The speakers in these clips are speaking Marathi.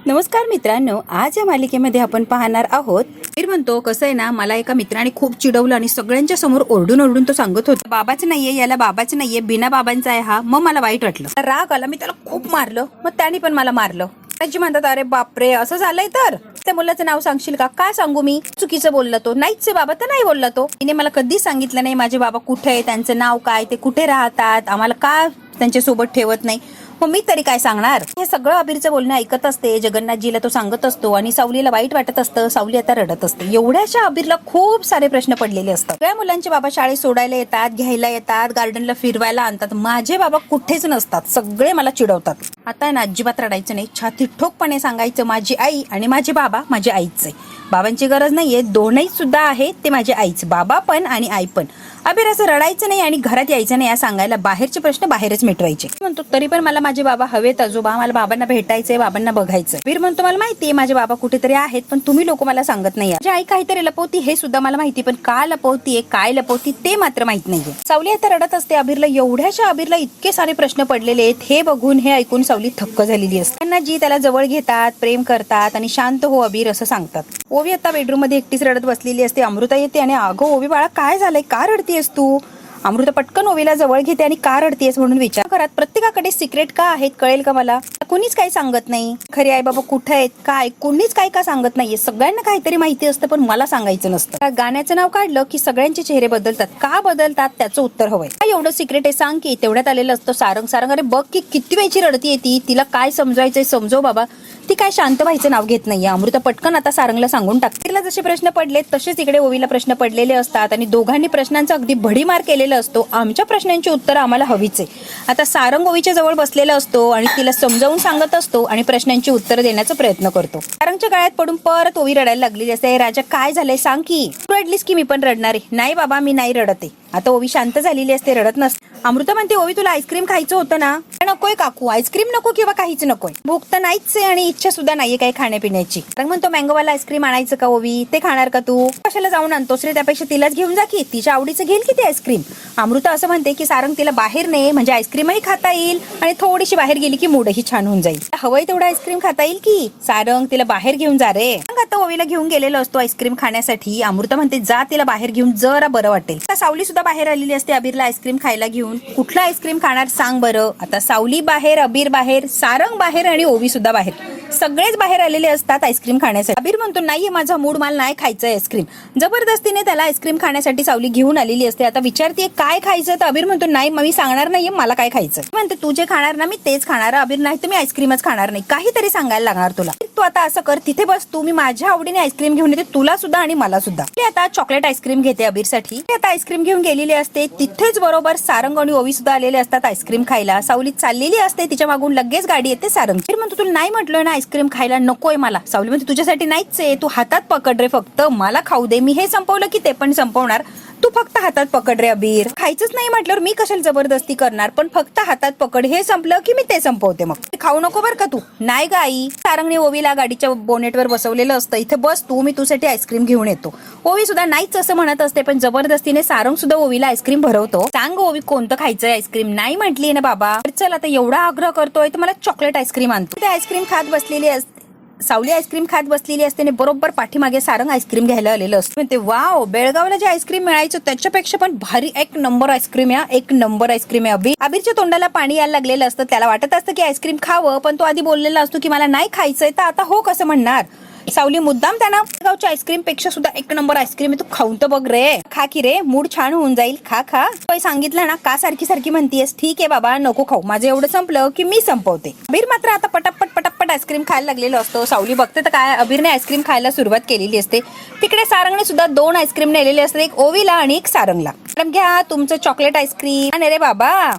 नमस्कार मित्रांनो, आज या मालिकेमध्ये आपण पाहणार आहोत. वीर म्हणतो कसं आहे ना, मला एका मित्राने खूप चिडवलं आणि सगळ्यांच्या समोर ओरडून ओरडून तो सांगत होता, बाबाच नाहीये, याला बाबाच नाहीये, बिना बाबांचा आहे हा. मग मला वाईट वाटलं, राग आला, मी त्याला खूप मारलं. मग त्याने पण मला मारलं. आजी म्हणतात, अरे बापरे असं झालंय तर त्या मुलाचं नाव सांगशील का? काय सांगू मी? चुकीचं बोलला तो. नाहीच बाबा तर नाही बोलला तो. तिने मला कधीच सांगितलं नाही माझे बाबा कुठे आहे, त्यांचं नाव काय, ते कुठे राहतात, आम्हाला का त्यांच्या सोबत ठेवत नाही. मग मी तरी काय सांगणार? हे सगळं अबीरचं बोलणं ऐकत असते. जगन्नाथजीला तो सांगत असतो आणि सावलीला वाईट वाटत असतं. सावली आता रडत असते. एवढ्याशा अबीरला खूप सारे प्रश्न पडलेले असतात. सगळ्या मुलांचे बाबा शाळेत सोडायला येतात, घ्यायला येतात, गार्डनला फिरवायला आणतात. माझे बाबा कुठेच नसतात. सगळे मला चिडवतात. आता ना अजिबात रडायचं नाही. छाती ठोकपणे सांगायचं, माझी आई आणि माझे बाबा माझ्या आईच आहे. बाबांची गरज नाहीये, दोनही सुद्धा आहेत ते माझे आईच. बाबा पण आणि आई पण. अबीर असं रडायचं नाही आणि घरात यायचं नाही या सांगायला, बाहेरचे प्रश्न बाहेरच मिटवायचे. म्हणतो तरी पण मला माझे बाबा हवेत आजोबा, मला बाबांना भेटायचंय, बाबांना बघायचंय. अबीर म्हणतो मला माहितीये माझे बाबा कुठेतरी आहेत, पण तुम्ही लोक मला सांगत नाही. माझी आई काहीतरी लपवती हे सुद्धा मला माहिती, पण का लपवतीये, काय लपवती ते मात्र माहित नाहीये. सावली आता रडत असते. अबीरला एवढ्याशा अबीरला इतके सारे प्रश्न पडलेले आहेत. हे बघून हे ऐकून सावली थक्क झालेली असते. त्यांना जी त्याला जवळ घेतात, प्रेम करतात आणि शांत हो अबीर असं सांगतात. ओवी आता बेडरूम मध्ये एकटीच रडत बसलेली असते. अमृता येते आणि अगं ओवी बाळा काय झालंय, का रडतीयस तू? अमृता पटकन ओवीला जवळ घेते आणि का रडतीयस म्हणून विचार करत. प्रत्येकाकडे सिक्रेट का आहेत कळेल का मला? कोणीच काही सांगत नाही. खरे आई बाबा कुठे आहेत, काय, कोणीच काय का सांगत नाहीये. सगळ्यांना काहीतरी माहिती असतं पण मला सांगायचं नसतं. गाण्याचं नाव काढलं की सगळ्यांचे चेहरे बदलतात. का बदलतात त्याचं उत्तर हवंय. काय एवढं सिक्रेट आहे सांग की? तेवढ्यात आलेलं असतं सारंग. सारंग अरे बघ की किती वेळची रडती येते, तिला काय समजायचंय समजव बाबा. ती काय शांत व्हायचं नाव घेत नाहीये. अमृता पटकन आता सारंगला सांगून टाकते. तिला जसे प्रश्न पडले तसेच इकडे ओवीला प्रश्न पडलेले असतात आणि दोघांनी प्रश्नांचा अगदी भडीमार केलेला असतो. आमच्या प्रश्नांची उत्तरं आम्हाला हवीच आहे. आता सारंग ओवीच्या जवळ बसलेला असतो आणि तिला समजावून सांगत असतो आणि प्रश्नांची उत्तरं देण्याचा प्रयत्न करतो. सारंगच्या गळ्यात पडून परत ओवी रडायला लागलेली असते. राजा काय झालंय सांग की? तू रडलीस की मी पण रडणार आहे? नाही बाबा मी नाही रडत आहे. आता ओवी शांत झालेली असते, रडत नसते. अमृता म्हणते ओवी तुला आईस्क्रीम खायचं होतं ना? नकोय काकू, आईस्क्रीम नको किंवा काहीच नकोय. भूक तर नाहीच आहे आणि इच्छा सुद्धा नाहीये काही खाण्यापिण्याची. सारंग म्हणतो मँगोवाला आईस्क्रीम आणायचं का ओवी? ते खाणार का तू? कशाला जाऊन आणतोस रे? त्यापेक्षा तिलाच घेऊन जा की, तिच्या आवडीचं घेईल की ती आईस्क्रीम. अमृता असं म्हणते की सारंग तिला बाहेर ने, म्हणजे आईस्क्रीमही खाता येईल आणि थोडीशी बाहेर गेली की मूडही छान होऊन जाईल. हवंय तेवढं आईस्क्रीम खाता येईल की. सारंग तिला बाहेर घेऊन जा रे. आता ओवीला घेऊन गेलेलो असतो आईस्क्रीम खाण्यासाठी. अमृता म्हणते जा तिला बाहेर घेऊन, जरा बरं वाटेल. सावली सुद्धा बाहेर आलेली असते अबीरला आईस्क्रीम खायला घेऊन. कुठलं आईस्क्रीम खाणार सांग बरं? आता सावली बाहेर, अबीर बाहेर, सारंग बाहेर आणि ओवी सुद्धा बाहेर. सगळेच बाहेर आलेले असतात आईस्क्रीम खाण्यासाठी. अबीर म्हणतो नाहीये माझा मूड, मला नाही खायचं आईस्क्रीम. जबरदस्तीने त्याला आईस्क्रीम खाण्यासाठी सावली घेऊन आलेली असते. आता विचारते काय खायचं, तर अबीर म्हणतो नाही मी सांगणार नाहीये मला काय खायचं. म्हणते तू जे खाणार ना मी तेच खाणार. अबीर नाही तर मी आईस्क्रीमच खाणार नाही. काहीतरी सांगायला लागणार तुला. तू आता असं कर, तिथे बस तू, मी माझ्या आवडीने आईस्क्रीम घेऊन येते तुला सुद्धा आणि मला सुद्धा. आता चॉकलेट आईस्क्रीम घेते अबीरसाठी. आता आईस्क्रीम घेऊन गेलेली असते. तिथेच बरोबर सारंग आणि ओवी सुद्धा आलेले असतात आईस्क्रीम खायला. सावली चाललेली असते, तिच्या मागून लगेच गाडी येते सारंग. अबीर म्हणतो तुला नाही म्हटलोय ना आईस्क्रीम खायला, नकोय मला. सावली म्हणते तुझ्यासाठी नाहीच आहे, तू हातात पकड रे, फक्त मला खाऊ दे. मी हे संपवलं की ते पण संपवणार, तू फक्त हातात पकड रे अबीर. खायचंच नाही म्हटल्यावर मी कशाला जबरदस्ती करणार, पण फक्त हातात पकड. हे संपलं की मी ते संपवते. मग खाऊ नको बर का तू. नाही गाई. सारंगने ओवीला गाडीच्या बोनेटवर बसवलेलं असतं. इथे बस तू, मी तुझ्यासाठी आईस्क्रीम घेऊन येतो. ओवी सुद्धा नाहीच असं म्हणत असते, पण जबरदस्तीने सारंग सुद्धा ओवीला आईस्क्रीम भरवतो. सांग ओवी कोणतं खायचंय आईस्क्रीम? नाही म्हटली ना बाबा. चल आता एवढा आग्रह करतोय तर मला चॉकलेट आईस्क्रीम आणतो. ते आईस्क्रीम खात बसलेली असते. सावली आईस्क्रीम खात बसलेली असते आणि बरोबर पाठीमागे सारंग आईस्क्रीम घ्यायला आलेलं असतं. ते वाव, बेळगावला जे आईस्क्रीम मिळायचं त्याच्यापेक्षा पण भारी एक नंबर आईस्क्रीम आहे, एक नंबर आईस्क्रीम आहे. अबीरच्या तोंडाला पाणी यायला लागलेलं असतं. त्याला वाटत असतं की आईस्क्रीम खावं, पण तो आधी बोललेला असतो की मला नाही खायचंय, तर आता हो कसं म्हणणार. सावली मुद्दाम त्यांना गावच्या आईस्क्रीम पेक्षा सुद्धा एक नंबर आईस्क्रीम आहे, तू खाऊन तर बघ रे. खा की रे, मूड छान होऊन जाईल. खा खा. सांगितलं ना, का सारखी सारखी म्हणतीयस? ठीक आहे बाबा नको खाऊ, माझं एवढं संपलं की मी संपवते. अबीर मात्र आता पटापट पटापट आईस्क्रीम खायला लागलेलं असतो. सावली बघते तर काय, अबीरने आईस्क्रीम खायला सुरुवात केलेली असते. तिकडे सारंगने सुद्धा 2 आईस्क्रीम नेलेले असतात, एक ओवीला आणि एक सारंगला. मॅडम घ्या तुमचं चॉकलेट आईस्क्रीम. आणि रे बाबा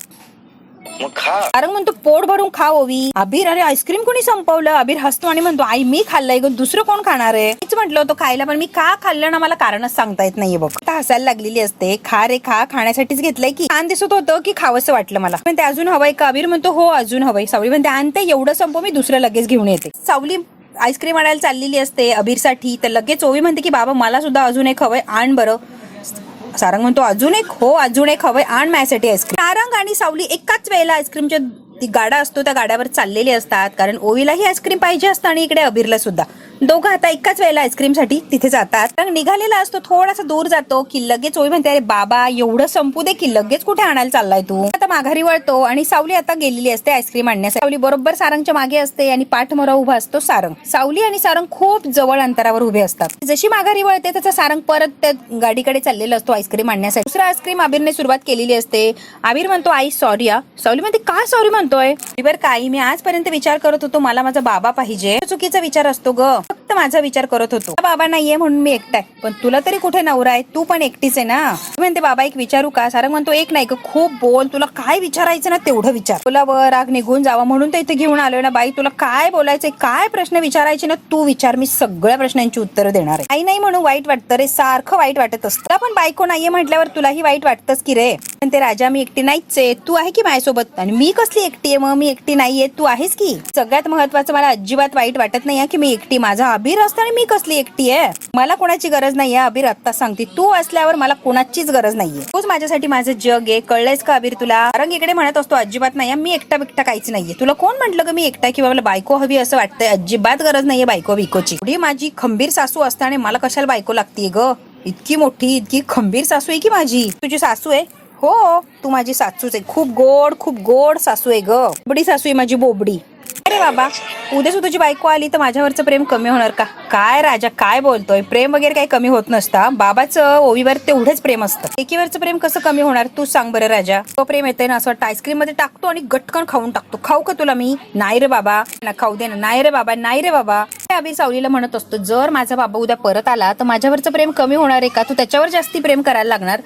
मग खा. सारंग म्हणतो पोट भरून खा ओवी. अबीर अरे आईस्क्रीम कोणी संपवलं? अबीर हसतो आणि म्हणतो आई मी खाल्लंय ग, दुसरं कोण खाणार आहे? मीच म्हटलं होतं खायला, पण मी का खाल्लं ना मला कारणच सांगता येत नाहीये बघ. आता हसायला लागलेली असते. खा रे खा, खाण्यासाठीच घेतलंय की. छान दिसत होतं की खावंसं वाटलं मला. पण ते अजून हवंय का? अबीर म्हणतो हो अजून हवंय. सावली म्हणते आणते, एवढं संपव, मी दुसरं लगेच घेऊन येते. सावली आईस्क्रीम आणायला चाललेली असते अबीरसाठी, तर लगेच ओवी म्हणते की बाबा मला सुद्धा अजून एक हवंय, आण बरं. सारंग म्हणतो अजून एक? हो अजून एक हवंय, आण माझ्यासाठी आईस्क्रीम. सारंग आणि सावली एकाच वेळेला आईस्क्रीमच्या ती गाडा असतो त्या गाड्यावर चाललेले असतात, कारण ओवीलाही आईस्क्रीम पाहिजे असतं आणि इकडे अबीरला सुद्धा. दोघं आता एकाच वेळेला आईस्क्रीमसाठी तिथे जातात. रंग निघालेला असतो, थोडासा दूर जातो की लगेच ओवी म्हणते, अरे बाबा एवढं संपू दे की लगेच कुठे आणायला चाललाय तू. आता माघारी वळतो आणि सावली आता गेलेली असते आईस्क्रीम आणण्यासाठी. सावली बरोबर सारंगच्या मागे असते आणि पाठमोरा उभा असतो सारंग. सावली आणि सारंग खूप जवळ अंतरावर उभे असतात. जशी माघारी वळते त्याचा सारंग परत त्या गाडीकडे चाललेला असतो आईस्क्रीम आणण्यासाठी. दुसरा आईस्क्रीम आबिरने सुरुवात केलेली असते. आबिर म्हणतो, आई सॉरी. सावली म्हणते, का सॉरी म्हणतोय? बरं काही मी आजपर्यंत विचार करत होतो मला माझा बाबा पाहिजे. चुकीचा विचार असतो ग, फक्त माझा विचार करत होतो. बाबा नाहीये म्हणून मी एकटा आहे, पण तुला तरी कुठे नवरा आहे, तू पण एकटीच आहे ना. म्हणते, बाबा एक विचारू का? सारंग म्हणतो, एक नाही ग, खूप बोल, तुला काय विचारायचं ना तेवढं विचार. तुला वर राग निघून जावा म्हणून तर इथे घेऊन आलोय ना बाई. तुला काय बोलायचंय, काय प्रश्न विचारायचे ना तू विचार, मी सगळ्या प्रश्नांची उत्तरं देणार आहे. आई नाही म्हणून वाईट वाटतं रे, सारखं वाईट वाटत असतं. तुला पण बायको नाहीये म्हटल्यावर तुलाही वाईट वाटतंच की रे. म्हणते, राजा मी एकटी नाहीच आहे, तू आहे की माझ्यासोबत. आणि मी कसली एकटी आहे मग? मी एकटी नाहीये, तू आहेस की. सगळ्यात महत्वाचं, मला अजिबात वाईट वाटत नाहीये की मी एकटी. माझा अबीर असतं आणि मी कसली एकटी आहे. मला कोणाची गरज नाहीये अबीर, आत्ता सांगते. तू असल्यावर मला कोणाचीच गरज नाहीये. तूच माझ्यासाठी माझं जग आहे, कळलंयस का अबीर तुला? रंग इकडे म्हणत असतो, अजिबात नाही, मी एकटा बिकटा काहीच नाहीये. तुला कोण म्हटलं ग मी एकटा किंवा मला बायको हवी असं वाटतंय? अजिबात गरज नाहीये बायको बिकोची. एवढी माझी खंबीर सासू असताना मला कशाला बायको लागतीये ग? इतकी मोठी इतकी खंबीर सासू आहे की माझी. तुझी सासू आहे? हो, तू माझी सासूच आहे. खूप गोड सासू आहे ग. बोबडी सासू आहे माझी, बोबडी. अरे बाबा, उद्या तुझी बायको आली तर माझ्यावरचं प्रेम कमी होणार का? काय राजा काय बोलतोय? प्रेम वगैरे काही कमी होत नसता. बाबाचं ओवीवर तेवढंच प्रेम असतं. एकीवरचं प्रेम कसं कमी होणार तू सांग बरं राजा. तो प्रेम येतंय ना असं वाटतं आईस्क्रीम मध्ये टाकतो आणि गटकन खाऊन टाकतो. खाऊ का तुला मी? नाही रे बाबा, ना खाऊ दे ना. नाही रे बाबा, नाही रे बाबा. अबीर सावलीला म्हणत असतो, जर माझा बाबा उद्या परत आला तर माझ्यावरचं प्रेम कमी होणार आहे का? तू त्याच्यावर जास्ती प्रेम करायला लागणार,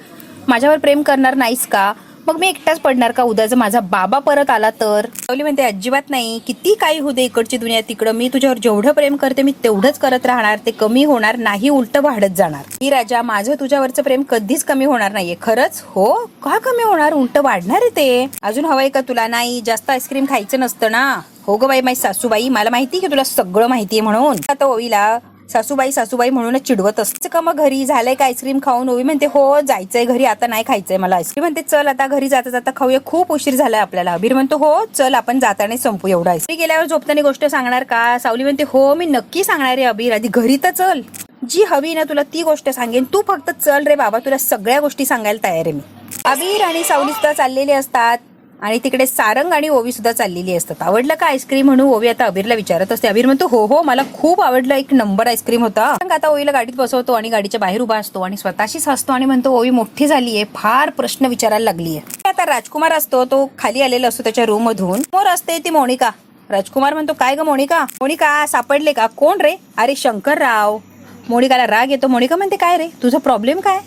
माझ्यावर प्रेम करणार नाहीस का? मग मी एकटाच पडणार का उद्या जर माझा बाबा परत आला तर? सावली म्हणते, अजिबात नाही, किती काही होऊ दे इकडची दुनिया तिकडं, मी तुझ्यावर जेवढं प्रेम करते मी तेवढंच करत राहणार. ते कमी होणार नाही, उलट वाढत जाणार. ही राजा, माझं तुझ्यावरचं प्रेम कधीच कमी होणार नाहीये. खरंच? हो का कमी होणार? उलट वाढणार आहे ते. अजून हवंय का तुला? नाही, जास्त आईस्क्रीम खायचं नसतं ना. हो ग बाई माझी सासूबाई, मला माहिती की तुला सगळं माहितीये म्हणून. आता ओवीला सासूबाई म्हणूनच चिडवत असते का? मग घरी झालंय का आईस्क्रीम खाऊन? ओवी म्हणते, हो जायचंय घरी, आता नाही खायचंय मला आईस्क्रीम. म्हणते, चल आता घरी जाता जाता खाऊया, खूप उशीर झालाय आपल्याला. अबीर म्हणतो, हो चल आपण जाताना संपू एवढा आईस्क्रीम. गेल्यावर झोपताना गोष्ट सांगणार का? सावली म्हणते, हो मी नक्की सांगणार आहे अबीर, आधी घरी तर चल, जी हवी ना तुला ती गोष्ट सांगेन, तू फक्त चल रे बाबा, तुला सगळ्या गोष्टी सांगायला तयार आहे मी. अबीर आणि सावली सुद्धा चाललेले असतात आणि तिकडे सारंग आणि ओवी सुद्धा चाललेली असतात. आवडलं का आईस्क्रीम म्हणून ओवी आता अबीरला विचारत असते. अबीर म्हणतो, हो मला खूप आवडलं, एक नंबर आईस्क्रीम होता. आता ओवीला गाडीत बसवतो आणि गाडीच्या बाहेर उभा असतो आणि स्वतःशीच हसतो आणि म्हणतो, ओवी मोठी झालीये, फार प्रश्न विचारायला लागलीये. आता राजकुमार असतो, तो खाली आलेला असतो त्याच्या रूम मधून. समोर असते ती मोनिका. राजकुमार म्हणतो, काय ग मोनिका सापडले का? कोण रे? अरे शंकरराव. मोनिकाला राग येतो. मोनिका म्हणते, काय रे तुझा प्रॉब्लेम काय?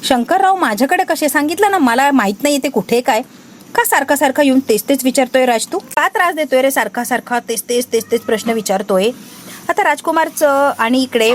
शंकरराव माझ्याकडे कसे? सांगितलं ना मला माहित नाही ते कुठे काय. का सारखा येऊन तेच विचारतोय राज? तू का त्रास देतोय रे? सारखा तेच प्रश्न विचारतोय. आता राजकुमारचं आणि इकडे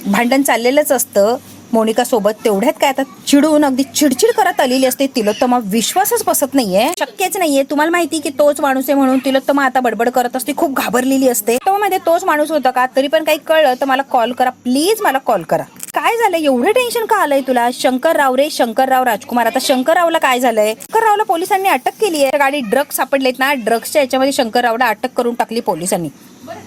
भांडण चाललेलंच असतं मोनिका सोबत. तेवढ्यात काय आता चिडून अगदी चिडचिड करत आलेली असते तिलोत्तमा. विश्वासच बसत नाहीये, शक्यच नाहीये. तुम्हाला माहिती की तोच माणूस आहे म्हणून तिलोत्तमा आता बडबड करत असते, खूप घाबरलेली असते. मध्ये तोच माणूस होता का? तरी पण काही कळलं तर मला कॉल करा प्लीज, मला कॉल करा. काय झालं? एवढं टेन्शन का आलंय तुला? शंकरराव रे, शंकरराव. राजकुमार, आता शंकररावला काय झालंय? शंकररावला पोलिसांनी अटक केली आहे. गाडी ड्रग्ज सापडलेत ना, ड्रग्सच्या याच्यामध्ये शंकररावला अटक करून टाकली पोलिसांनी.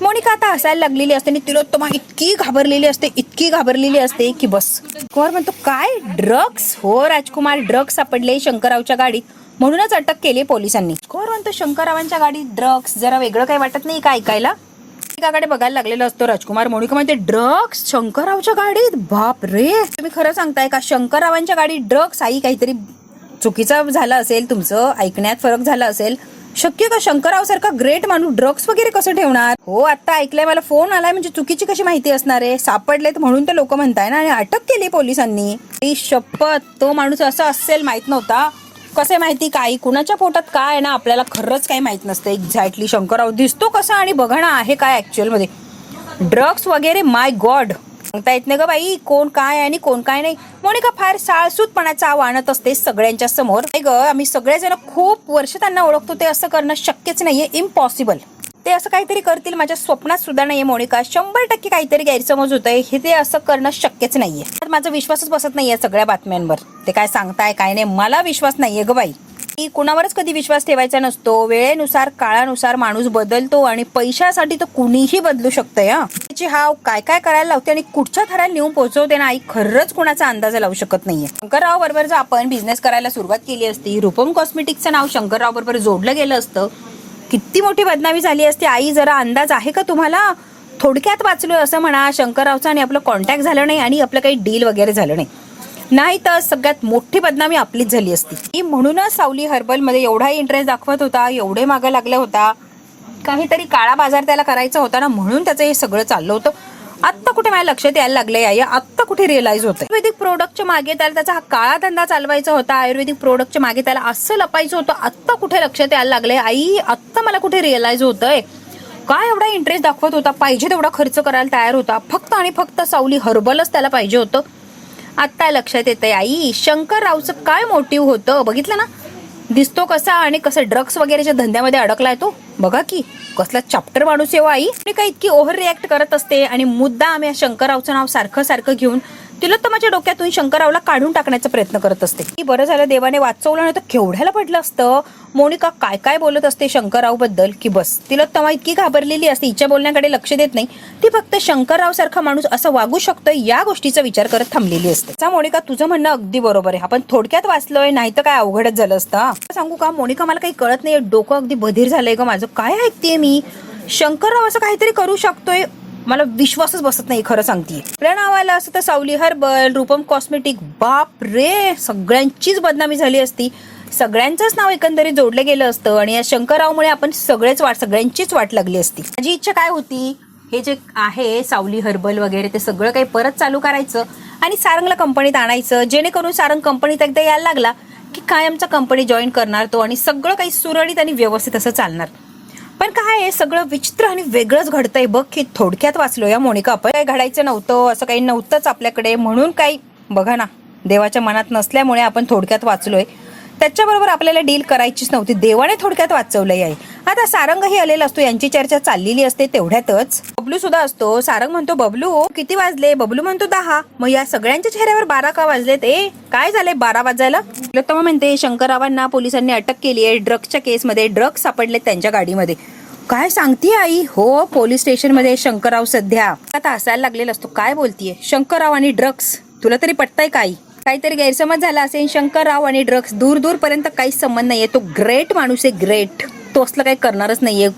मोनिका आता हसायला लागलेली असते आणि तिलोत्तमा इतकी घाबरलेली असते की बस. कुमार म्हणतो, काय ड्रग्स? हो राजकुमार, ड्रग्स सापडले शंकररावच्या गाडीत, म्हणूनच अटक केली पोलिसांनी. कुमार म्हणतो, शंकररावांच्या गाडीत ड्रग्स, जरा वेगळं काही वाटत नाही का ऐकायला? मोनिकाकडे बघायला लागलेला असतो राजकुमार. मोनिका म्हणते, ड्रग्स शंकररावच्या गाडीत? बाप रे, तुम्ही खरं सांगताय का? शंकररावांच्या गाडीत ड्रग्स? आई काहीतरी चुकीचं झालं असेल, तुमचं ऐकण्यात फरक झाला असेल. शक्य का? शंकरराव सारखा ग्रेट माणूस ड्रग्स वगैरे कसं ठेवणार? हो आता ऐकलंय, मला फोन आलाय, म्हणजे चुकीची कशी माहिती असणार आहे? सापडलेत म्हणून तर लोक म्हणताय ना, आणि अटक केली पोलिसांनी. शपथ, तो माणूस असा असेल माहित नव्हता. कसं माहिती काय कुणाच्या पोटात काय आहे ना, आपल्याला खरंच काही माहित नसतं एक्झॅक्टली. शंकरराव दिसतो कसा आणि बघा ना आहे काय ऍक्च्युअल मध्ये. ड्रग्स वगैरे, माय गॉड, सांगता येत नाही ग बाई कोण काय आणि कोण काय नाही. मोनिका फार साळसूतपणाचा आव आणत असते सगळ्यांच्या समोर. ग आम्ही सगळेजण खूप वर्ष त्यांना ओळखतो, ते असं करणं शक्यच नाहीये, इम्पॉसिबल. ते असं काहीतरी करतील माझ्या स्वप्नात सुद्धा नाहीये मोनिका. 100% काहीतरी गैरसमज होतंय, हे ते असं करणं शक्यच नाहीये. माझा विश्वासच बसत नाहीये सगळ्या बातम्यांवर. ते काय सांगताय काय नाही, मला विश्वास नाहीये ग बाई. की कुणावरच कधी विश्वास ठेवायचा नसतो. वेळेनुसार काळानुसार माणूस बदलतो आणि पैशासाठी तर कुणीही बदलू शकतंय. त्याची हाव काय काय करायला लावते आणि कुठच्या थराला नेऊन पोहोचवते ना आई, खरंच कुणाचा अंदाज लावू शकत नाहीये. शंकरराव बरोबर जर आपण बिझनेस करायला सुरुवात केली असती, रूपम कॉस्मेटिक्सचं नाव शंकरराव बरोबर जोडलं गेलं असतं, किती मोठी बदनामी झाली असती आई. जरा अंदाज आहे का तुम्हाला? थोडक्यात वाचलोय असं म्हणा, शंकररावचा आणि आपलं कॉन्टॅक्ट झालं नाही आणि आपलं काही डील वगैरे झालं नाही तर सगळ्यात मोठी बदनामी आपलीच झाली असती. म्हणूनच सावली हर्बल मध्ये एवढा इंटरेस्ट दाखवत होता, एवढे मागं लागला होता, काहीतरी काळा बाजार त्याला करायचा होता ना, म्हणून त्याचं हे सगळं चाललं होतं. आत्ता कुठे माझ्या लक्षात यायला लागलंय आई, आत्ता कुठे रिअलाइज होतं. आयुर्वेदिक प्रोडक्टच्या मागे त्याला त्याचा हा काळा धंदा चालवायचा होता, आयुर्वेदिक प्रोडक्टच्या मागे त्याला असं लपायचं होतं, आत्ता कुठे लक्षात यायला लागलंय आई, आत्ता मला कुठे रिअलाइज होतंय. काय एवढा इंटरेस्ट दाखवत होता, पाहिजे तेवढा खर्च करायला तयार होता, फक्त आणि फक्त सावली हर्बलच त्याला पाहिजे होतं. आत्ता लक्षात येतंय आई, शंकररावचं काय मोटिव्ह होतं. बघितलं ना, दिसतो कसा आणि कसं ड्रग्स वगैरेच्या धंद्यामध्ये अडकलाय तो. बघा की कसला चॅप्टर माणूस आहे आई. आणि काय इतकी ओव्हर रिॲक्ट करत असते आणि मुद्दा आम्ही शंकररावचं नाव सारखं सारखं घेऊन तिलोत्तमाच्या डोक्यातून शंकररावला काढून टाकण्याचा प्रयत्न करत असते. की बरं झालं देवाने वाचवलं, नाही तर केवढ्याला पडलं असतं. मोनिका काय काय बोलत असते शंकरराव बद्दल की बस. तिलोत्तमा इतकी घाबरलेली असते, हिच्या बोलण्याकडे लक्ष देत नाही. ती फक्त शंकरराव सारखा माणूस असं वागू शकतोय या गोष्टीचा विचार करत थांबलेली असते. मोनिका तुझं म्हणणं अगदी बरोबर आहे, आपण थोडक्यात वाचलोय, नाही तर काय अवघडच झालं असतं. सांगू का मोनिका, मला काही कळत नाही, डोकं अगदी बधीर झालंय ग माझं. काय ऐकतेय मी, शंकरराव असं काहीतरी करू शकतोय, मला विश्वासच बसत नाही खरं सांगते. आपल्या नावाला असं तर सावली हर्बल, रूपम कॉस्मेटिक, बाप रे, सगळ्यांचीच बदनामी झाली असती, सगळ्यांचंच नाव एकंदरीत जोडलं गेलं असतं आणि या शंकररावमुळे आपण सगळ्यांचीच वाट लागली असती. माझी इच्छा काय होती, हे जे आहे सावली हर्बल वगैरे ते सगळं काही परत चालू करायचं आणि सारंगला कंपनीत आणायचं, जेणेकरून सारंग कंपनीत एकदा यायला लागला की कायमचा कंपनी जॉईन करणार तो आणि सगळं काही सुरळीत आणि व्यवस्थित असं चालणार. पण काय आहे, सगळं विचित्र आणि वेगळंच घडतंय बघ. की थोडक्यात वाचलो या मोनिका, आपण काय घडायचं नव्हतं, असं काही नव्हतंच आपल्याकडे, म्हणून काही बघा ना, देवाच्या मनात नसल्यामुळे आपण थोडक्यात वाचलोय. त्याच्याबरोबर आपल्याला डील करायचीच नव्हती, देवाने थोडक्यात वाचवलंय आहे. आता सारंगही आलेला असतो, यांची चर्चा चाललेली असते तेवढ्यातच. बबलू सुद्धा असतो. सारंग म्हणतो बबलू किती वाजले, बबलू म्हणतो 10. मग या सगळ्यांच्या चेहऱ्यावर 12 का वाजलेत, काय झालंय 12 वाजायला. तिलोत्तमा म्हणते शंकररावांना पोलिसांनी अटक केली आहे, ड्रग्सच्या केसमध्ये ड्रग्स सापडलेत त्यांच्या गाडीमध्ये. काय सांगते आई, हो पोलीस स्टेशनमध्ये शंकरराव सध्या. आता हसायला लागलेला असतो, काय बोलतीये, शंकरराव आणि ड्रग्स, तुला तरी पटतंय काही. काहीतरी गैरसमज झाला असेल, शंकरराव आणि ड्रग्स दूर दूरपर्यंत काहीच संबंध नाहीये. तो ग्रेट माणूस आहे, ग्रेट. तो असलं काही करणारच नाहीये,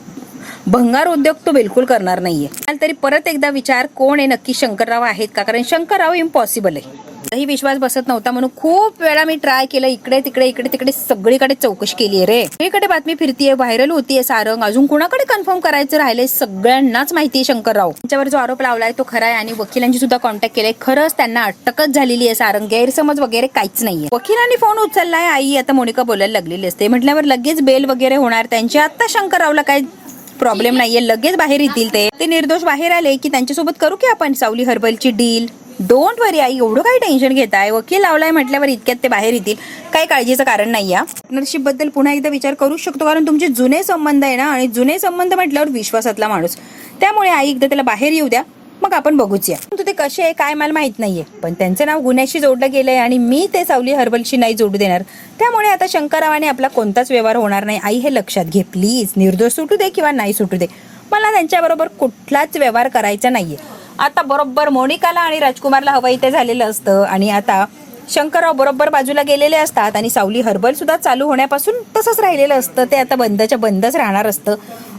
भंगार उद्योग तो बिलकुल करणार नाहीये. तरी परत एकदा विचार, कोण आहे नक्की, शंकरराव आहेत का, कारण शंकरराव इम्पॉसिबल आहे. काही विश्वास बसत नव्हता म्हणून खूप वेळा मी ट्राय केलं, इकडे तिकडे सगळीकडे चौकशी केली रे. सगळीकडे बातमी फिरतीये, व्हायरल होतीये सारंग, अजून कुणाकडे कन्फर्म करायचं राहिलंय, सगळ्यांनाच माहितीये शंकरराव. त्यांच्यावर जो आरोप लावलाय तो खरा आहे आणि वकिलांची सुद्धा कॉन्टॅक्ट केलाय, खरंच त्यांना अटकच झालेली आहे सारंग, गैरसमज वगैरे काहीच नाहीये. वकिलांनी फोन उचललाय आई, आता मोनिका बोलायला लागलेली असते, म्हटल्यावर लगेच बेल वगैरे होणार त्यांची. आता शंकररावला काय प्रॉब्लेम नाहीये, लगेच बाहेर येतील ते निर्दोष बाहेर आले की त्यांच्यासोबत करू की आपण सावली हर्बलची डील. डोंट वरी आई, एवढं काही टेन्शन घेताय, वकील लावलाय म्हटल्यावर इतक्यात ते बाहेर येतील, काही काळजीचं कारण नाही. या पार्टनरशिप बद्दल पुन्हा एकदा विचार करू शकतो, कारण तुमचे जुने संबंध आहे ना, आणि जुने संबंध म्हटल्यावर विश्वासातला माणूस, त्यामुळे आई एकदा त्याला बाहेर येऊ द्या, मग आपण बघूच. या ते कसे आहे काय मला माहित नाहीये, पण त्यांचं नाव गुन्ह्याशी जोडलं गेलंय आणि मी ते सावली हर्बलशी नाही जोडू देणार, त्यामुळे आता शंकररावाने आपला कोणताच व्यवहार होणार नाही. आई हे लक्षात घे प्लीज, निर्दोष सुटू दे किंवा नाही सुटू दे, मला त्यांच्याबरोबर कुठलाच व्यवहार करायचा नाहीये. आता बरोबर मोनिकाला आणि राजकुमारला हवं इथे झालेलं असतं आणि आता शंकरराव बरोबर बाजूला गेलेले असतात आणि सावली हर्बल सुद्धा चालू होण्यापासून तसंच राहिलेलं असतं, ते आता बंदच्या बंदच राहणार असतं.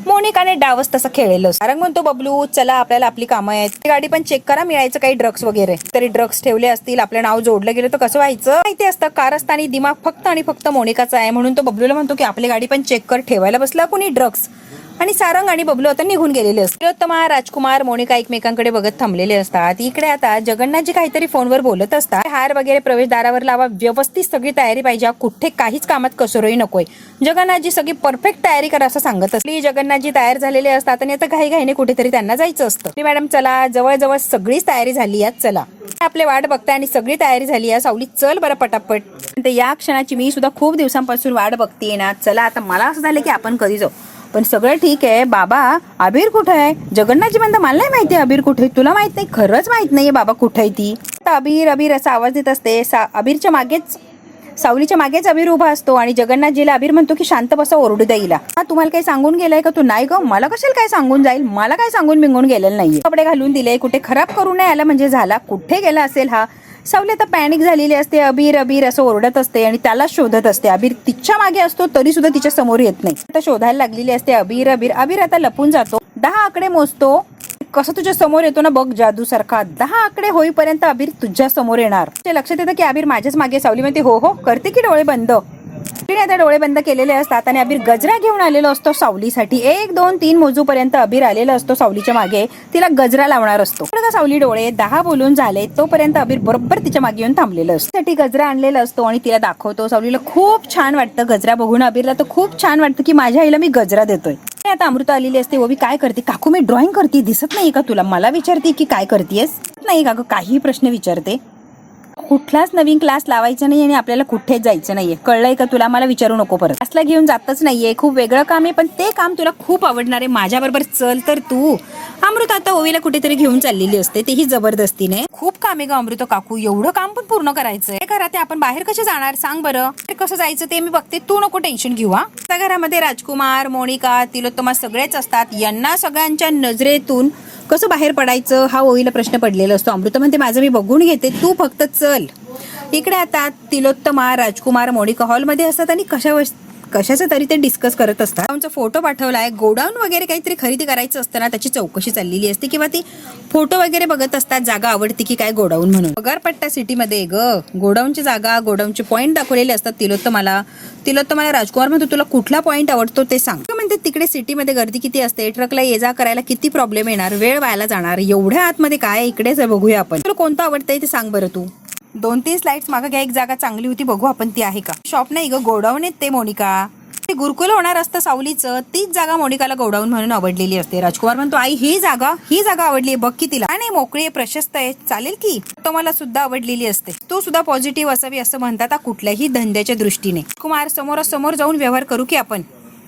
मोनिकाने डावच तसं खेळलेलं असतं. सारंग म्हणतो बबलू चला आपल्याला आपली कामं आहेत, गाडी पण चेक करा, मिळायचं काही ड्रग्स वगैरे, तरी ड्रग्स ठेवले असतील, आपलं नाव जोडलं गेलं तर कसं व्हायचं माहिती असतं. कारस्थानी दिमाग फक्त आणि फक्त मोनिकाचा आहे, म्हणून तो बबलूला म्हणतो की आपली गाडी पण चेक कर, ठेवायला बसला कोणी ड्रग्स. आणि सारंग आणि बबलू आता निघून गेलेले असतात. तिलोत्तमा, राजकुमार, मोनिका एकमेकांकडे बघत थांबलेले असतात. इकडे आता जगन्नाथजी काहीतरी फोनवर बोलत असतात. हार वगैरे प्रवेशद्वारावर लावा, व्यवस्थित सगळी तयारी पाहिजे, कुठे काहीच कामात कसरही नकोय. जगन्नाथजी सगळी परफेक्ट तयारी करा असं सांगत असली. जगन्नाथजी तयार झालेले असतात आणि आता घाईघाईने कुठेतरी त्यांना जायचं असतं. मॅडम चला, जवळजवळ सगळीच तयारी झाली आहे, चला आपले वाट बघताय आणि सगळी तयारी झाली आहे. सावली चल बरं पटापट. या क्षणाची मी सुद्धा खूप दिवसांपासून वाट बघतीये ना, चला आता मला असं झालं की आपण कधी जाऊ. पण सगळं ठीक आहे बाबा, अबीर कुठे आहे. जगन्नाथजी म्हणता मला नाही माहिती अबीर कुठे, तुला माहित नाही, खरंच माहित नाहीये बाबा कुठे आहे ती. अबीर अबीर असा आवाज देत असते. अबीरच्या मागेच सावलीच्या मागेच अबीर उभा असतो आणि जगन्नाथजीला अबीर म्हणतो की शांत बसा, ओरडू द्या हिला. हा तुम्हाला काही सांगून गेलाय का? तू नाही ग, मला कशाला काय सांगून जाईल, मला काय सांगून बिंगून गेलेलं नाहीये. कपडे घालून दिले, कुठे खराब करू नये आला म्हणजे झाला. कुठे गेला असेल हा? सावली आता पॅनिक झालेली असते, अबीर अबीर असं ओरडत असते आणि त्याला शोधत असते. अबीर तिच्या मागे असतो तरी सुद्धा तिच्या समोर येत नाही. आता शोधायला लागलेली असते अबीर अबीर. अबीर आता लपून जातो, 10 आकडे मोजतो. कसं तुझ्या समोर येतो ना बघ जादू सारखा. 10 आकडे होईपर्यंत अबीर तुझ्या समोर येणार. लक्षात येतं की अबीर माझ्याच मागे. सावली म्हणते हो हो करते की डोळे बंद. आता डोळे बंद केलेले असतात आणि अबीर गजरा घेऊन आलेलो असतो सावलीसाठी. 1 2 3 मोजूपर्यंत अबीर आलेला असतो सावलीच्या मागे. तिला गजरा लावणार असतो. सावली डोळे 10 बोलून झाले तोपर्यंत अबीर बरोबर तिच्या मागे येऊन थांबलेलं असतं. साठी गजरा आणलेला असतो आणि तिला दाखवतो. सावलीला खूप छान वाटतं गजरा बघून. अबीरला तर खूप छान वाटतं की माझ्या आईला मी गजरा देतोय. आता अमृता आलेली असते. ओवी काय करते? काकू मी ड्रॉइंग करते. दिसत नाही का तुला? मला विचारते की काय करतेस? नाही का ग? काही प्रश्न विचारते. कुठलाच नवीन क्लास लावायचा नाही आणि आपल्याला कुठेच जायचं नाहीये, कळलंय का तुला? मला विचारू नको परत. क्लासला घेऊन जातच नाहीये. खूप वेगळं काम आहे पण ते काम तुला खूप आवडणार आहे. माझ्या बरोबर चल तर तू. अमृता आता ओवीला कुठेतरी घेऊन चाललेली असते, तेही जबरदस्तीने. खूप काम आहे ग अमृता काकू, एवढं काम पण पूर्ण करायचंय. घरात आपण बाहेर कसे जाणार सांग बरं? कसं जायचं ते मी बघते, तू नको टेन्शन घेऊ. हा त्या घरामध्ये राजकुमार, मोनिका, तिलोत्तमा सगळेच असतात. यांना सगळ्यांच्या नजरेतून कसं बाहेर पडायचं हा ओवीला प्रश्न पडलेला असतो. अमृता म्हणते माझं मी बघून घेते, तू फक्त चल. इकडे आता तिलोत्तमा, राजकुमार, मोनिका हॉलमध्ये असतात आणि कशाचं तरी ते डिस्कस करत असतात. आमचा फोटो पाठवलाय. गोडाऊन वगैरे काहीतरी खरेदी करायचं असतं ना, त्याची चौकशी चाललेली असते किंवा ती फोटो वगैरे बघत असतात. जागा आवडते की काय गोडाऊन म्हणून. पगारपट्टा सिटीमध्ये ग गोडाऊनची जागा, गोडाऊनचे पॉईंट दाखवलेले असतात. तिलोत्तमाला राजकुमार म्हणतो तुला कुठला पॉईंट आवडतो ते सांग. म्हणते तिकडे सिटीमध्ये गर्दी किती असते, ट्रकला ये जा करायला किती प्रॉब्लेम येणार, वेळ व्हायला जाणार. एवढ्या आतमध्ये काय, इकडेच बघूया आपण. तुला कोणतं आवडतंय ते सांग बरं तू. 2-3 स्लाइड्स मागं घ्या. एक जागा चांगली होती, बघू आपण ती आहे का. शॉप नाही ग, गोडाऊन आहेत ते मोनिका. ते गुरुकुल होणार असतं सावलीचं, तीच जागा मोनिकाला गोडाऊन म्हणून आवडलेली असते. राजकुमार म्हणतो आई ही जागा आवडली बघ की तिला. आणि मोकळी आहे, प्रशस्त आहे, चालेल की. तो मला सुद्धा आवडलेली असते. तू सुद्धा पॉझिटिव्ह असावी असं म्हणतात कुठल्याही धंद्याच्या दृष्टीने. कुमार समोरासमोर जाऊन व्यवहार करू की आपण.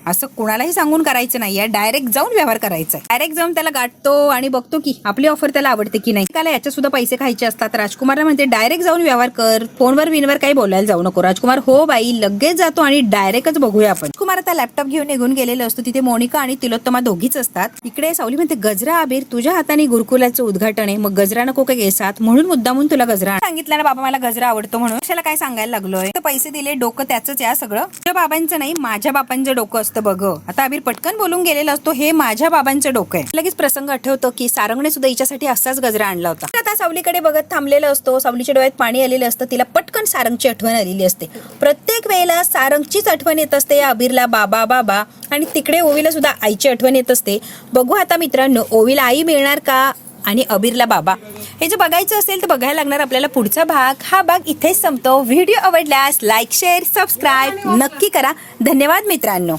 असं कोणालाही सांगून करायचं नाहीये, डायरेक्ट जाऊन व्यवहार करायचा. डायरेक्ट जाऊन त्याला गाठतो आणि बघतो की आपली ऑफर त्याला आवडते की नाही. त्याला याच्या सुद्धा पैसे खायचे असतात. राजकुमारला म्हणते डायरेक्ट जाऊन व्यवहार कर, फोनवर विनवर काही बोलायला जाऊ नको. राजकुमार हो बाई लगेच जातो आणि डायरेक्टच बघूया आपण. कुमार आता लॅपटॉप घेऊन निघून गेलेलं असतो. तिथे मोनिका आणि तिलोत्तमा दोघीच असतात. इकडे सावली म्हणते गजरा अबीर तुझ्या हाताने गुरुकुलाचं उद्घाटन आहे, मग गजरा नको का केसात? म्हणून मुद्दामून तुला गजरा सांगितलं ना बाबा, मला गजरा आवडतो म्हणून. कशाला काय सांगायला लागलोय? पैसे दिले, डोकं त्याच या सगळं. तुझ्या बाबांचं नाही, माझ्या बाबांचं डोकं असतं बघ. आता अबीर पटकन बोलून गेलेला असतो, हे माझ्या बाबांचं डोकं आहे. लगेच प्रसंग आठवतो की सारंगने सुद्धा हिच्यासाठी असाच गजरा आणला होता. आता सावलीकडे बघत थांबलेला असतो. सावलीच्या डोळ्यात पाणी आलेलं असतं. तिला पटकन सारंगची आठवण आलेली असते. प्रत्येक वेळेला सारंगचीच आठवण येत असते या अबीरला, बाबा बाबा. आणि तिकडे ओवीला सुद्धा आईची आठवण येत असते. बघू आता मित्रांनो ओवीला आई मिळणार का आणि अबीरला बाबा. हे जर बघायचं असेल तर बघायला लागणार आपल्याला पुढचा भाग. हा भाग इथेच संपतो. व्हिडिओ आवडल्यास लाईक, शेअर, सबस्क्राईब नक्की करा. धन्यवाद मित्रांनो.